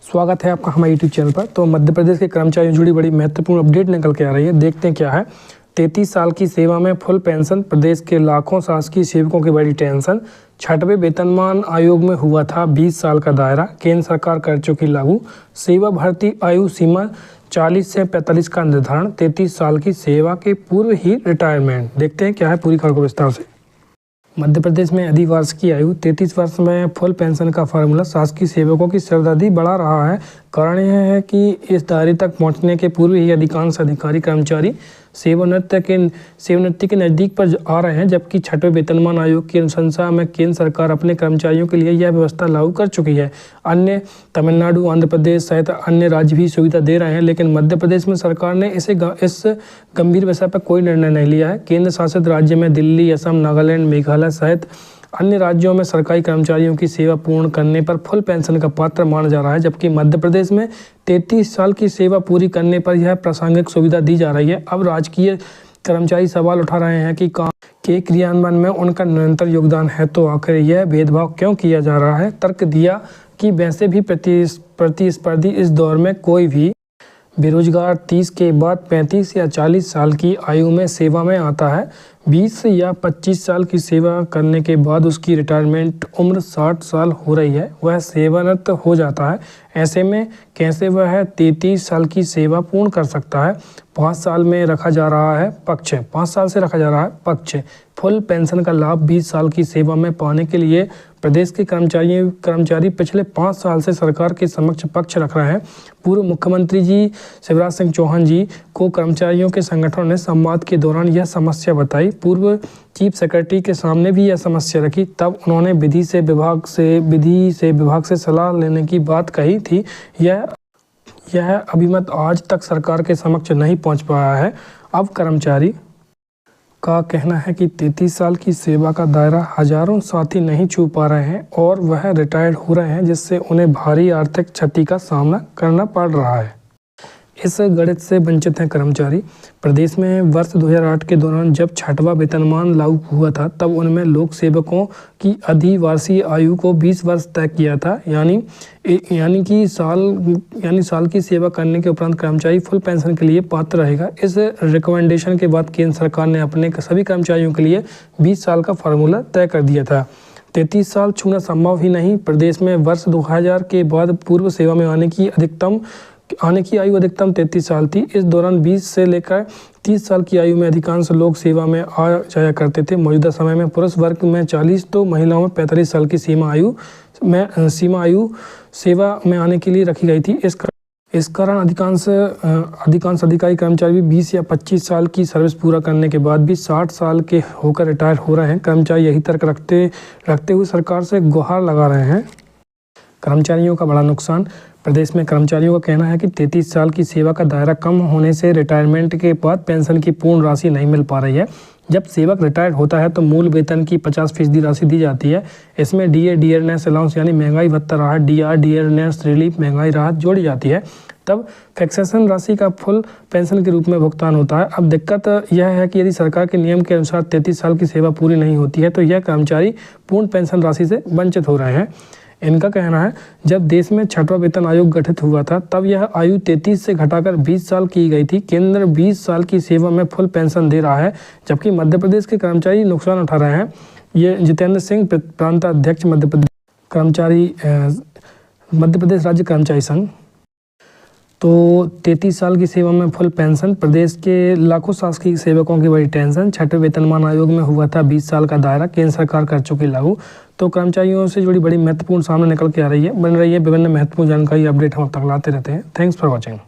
स्वागत है आपका हमारे यूट्यूब चैनल पर। तो मध्य प्रदेश के कर्मचारियों से जुड़ी बड़ी महत्वपूर्ण अपडेट निकल के आ रही है। देखते हैं क्या है। 33 साल की सेवा में फुल पेंशन, प्रदेश के लाखों शासकीय सेवकों की बड़ी टेंशन। 6वें वेतनमान आयोग में हुआ था 20 साल का दायरा, केंद्र सरकार कर चुकी लागू। सेवा भर्ती आयु सीमा 40 से 45 का निर्धारण, 33 साल की सेवा के पूर्व ही रिटायरमेंट। देखते हैं क्या है पूरी खबर को विस्तार से। मध्य प्रदेश में अधिवार्षिक आयु 33 वर्ष में फुल पेंशन का फार्मूला शासकीय सेवकों की सरदर्दी बढ़ा रहा है। कारण यह है कि इस दायरे तक पहुंचने के पूर्व ही अधिकांश अधिकारी कर्मचारी सेवानिवृत्ति के नज़दीक पर आ रहे हैं, जबकि 6वें वेतनमान आयोग की अनुशंसा में केंद्र सरकार अपने कर्मचारियों के लिए यह व्यवस्था लागू कर चुकी है। अन्य तमिलनाडु, आंध्र प्रदेश सहित अन्य राज्य भी सुविधा दे रहे हैं, लेकिन मध्य प्रदेश में सरकार ने इस गंभीर विषय पर कोई निर्णय नहीं लिया है। केंद्र शासित राज्य में दिल्ली, असम, नागालैंड, मेघालय सहित अन्य राज्यों में सरकारी कर्मचारियों की सेवा पूर्ण करने पर फुल पेंशन का पात्र माना जा रहा है, जबकि मध्य प्रदेश में 33 साल की सेवा पूरी करने पर यह प्रासंगिक सुविधा दी जा रही है। अब राजकीय कर्मचारी सवाल उठा रहे हैं कि काम के क्रियान्वयन में उनका निरंतर योगदान है, तो आखिर यह भेदभाव क्यों किया जा रहा है। तर्क दिया कि वैसे भी प्रतिस्पर्धी इस दौर में कोई भी बेरोजगार 30 के बाद 35 या 40 साल की आयु में सेवा में आता है। 20 या 25 साल की सेवा करने के बाद उसकी रिटायरमेंट उम्र 60 साल हो रही है, वह सेवानिवृत्त हो जाता है। ऐसे में कैसे वह 33 साल की सेवा पूर्ण कर सकता है। 5 साल में रखा जा रहा है पक्ष 5 साल से रखा जा रहा है पक्ष। फुल पेंशन का लाभ 20 साल की सेवा में पाने के लिए प्रदेश के कर्मचारी पिछले 5 साल से सरकार के समक्ष पक्ष रख रहे हैं। पूर्व मुख्यमंत्री जी शिवराज सिंह चौहान जी को कर्मचारियों के संगठनों ने संवाद के दौरान यह समस्या बताई। पूर्व चीफ सेक्रेटरी के सामने भी यह समस्या रखी, तब उन्होंने विधि से विभाग से सलाह लेने की बात कही थी। यह अभिमत आज तक सरकार के समक्ष नहीं पहुंच पाया है। अब कर्मचारी का कहना है कि 33 साल की सेवा का दायरा हजारों साथी नहीं छू पा रहे हैं और वह रिटायर्ड हो रहे हैं, जिससे उन्हें भारी आर्थिक क्षति का सामना करना पड़ रहा है। इस गणित से वंचित हैं कर्मचारी। प्रदेश में वर्ष 2008 के दौरान जब 6वां वेतनमान लागू हुआ था, तब उनमें लोक सेवकों की अधिवार्षिक आयु को 20 वर्ष तय किया था, यानी साल की सेवा करने के उपरांत कर्मचारी फुल पेंशन के लिए पात्र रहेगा। इस रिकमेंडेशन के बाद केंद्र सरकार ने अपने सभी कर्मचारियों के लिए 20 साल का फार्मूला तय कर दिया था। 33 साल छूना संभव ही नहीं। प्रदेश में वर्ष 2000 के बाद पूर्व सेवा में आने की आयु अधिकतम 33 साल थी। इस दौरान 20 से लेकर 30 साल की आयु में अधिकांश लोग सेवा में आ जाया करते थे। मौजूदा समय में पुरुष वर्ग में 40 तो महिलाओं में 45 साल की सीमा आयु सेवा में आने के लिए रखी गई थी। इस कारण अधिकांश अधिकारी कर्मचारी भी 20 या 25 साल की सर्विस पूरा करने के बाद भी 60 साल के होकर रिटायर हो रहे हैं। कर्मचारी यही तर्क रखते हुए सरकार से गुहार लगा रहे हैं। कर्मचारियों का बड़ा नुकसान। प्रदेश में कर्मचारियों का कहना है कि 33 साल की सेवा का दायरा कम होने से रिटायरमेंट के बाद पेंशन की पूर्ण राशि नहीं मिल पा रही है। जब सेवक रिटायर्ड होता है तो मूल वेतन की 50% राशि दी जाती है। इसमें डियरनेस अलाउंस यानी महंगाई भत्ता राहत, डियरनेस रिलीफ महंगाई राहत जोड़ी जाती है। तब फिक्सेशन राशि का फुल पेंशन के रूप में भुगतान होता है। अब दिक्कत यह है कि यदि सरकार के नियम के अनुसार 33 साल की सेवा पूरी नहीं होती है, तो यह कर्मचारी पूर्ण पेंशन राशि से वंचित हो रहे हैं। इनका कहना है, जब देश में 6वां वेतन आयोग गठित हुआ था, तब यह आयु 33 से घटाकर 20 साल की गई थी। केंद्र 20 साल की सेवा में फुल पेंशन दे रहा है, जबकि मध्य प्रदेश के कर्मचारी नुकसान उठा रहे हैं। ये जितेंद्र सिंह, प्रांताध्यक्ष मध्य प्रदेश राज्य कर्मचारी संघ। तो 33 साल की सेवा में फुल पेंशन, प्रदेश के लाखों शासकीय सेवकों की बड़ी टेंशन। 6वें वेतनमान आयोग में हुआ था 20 साल का दायरा, केंद्र सरकार कर चुकी लागू। तो कर्मचारियों से जुड़ी बड़ी महत्वपूर्ण सामने निकल के आ रही है। बन रही है विभिन्न महत्वपूर्ण जानकारी अपडेट हम अब तक लाते रहते हैं। Thanks for watching.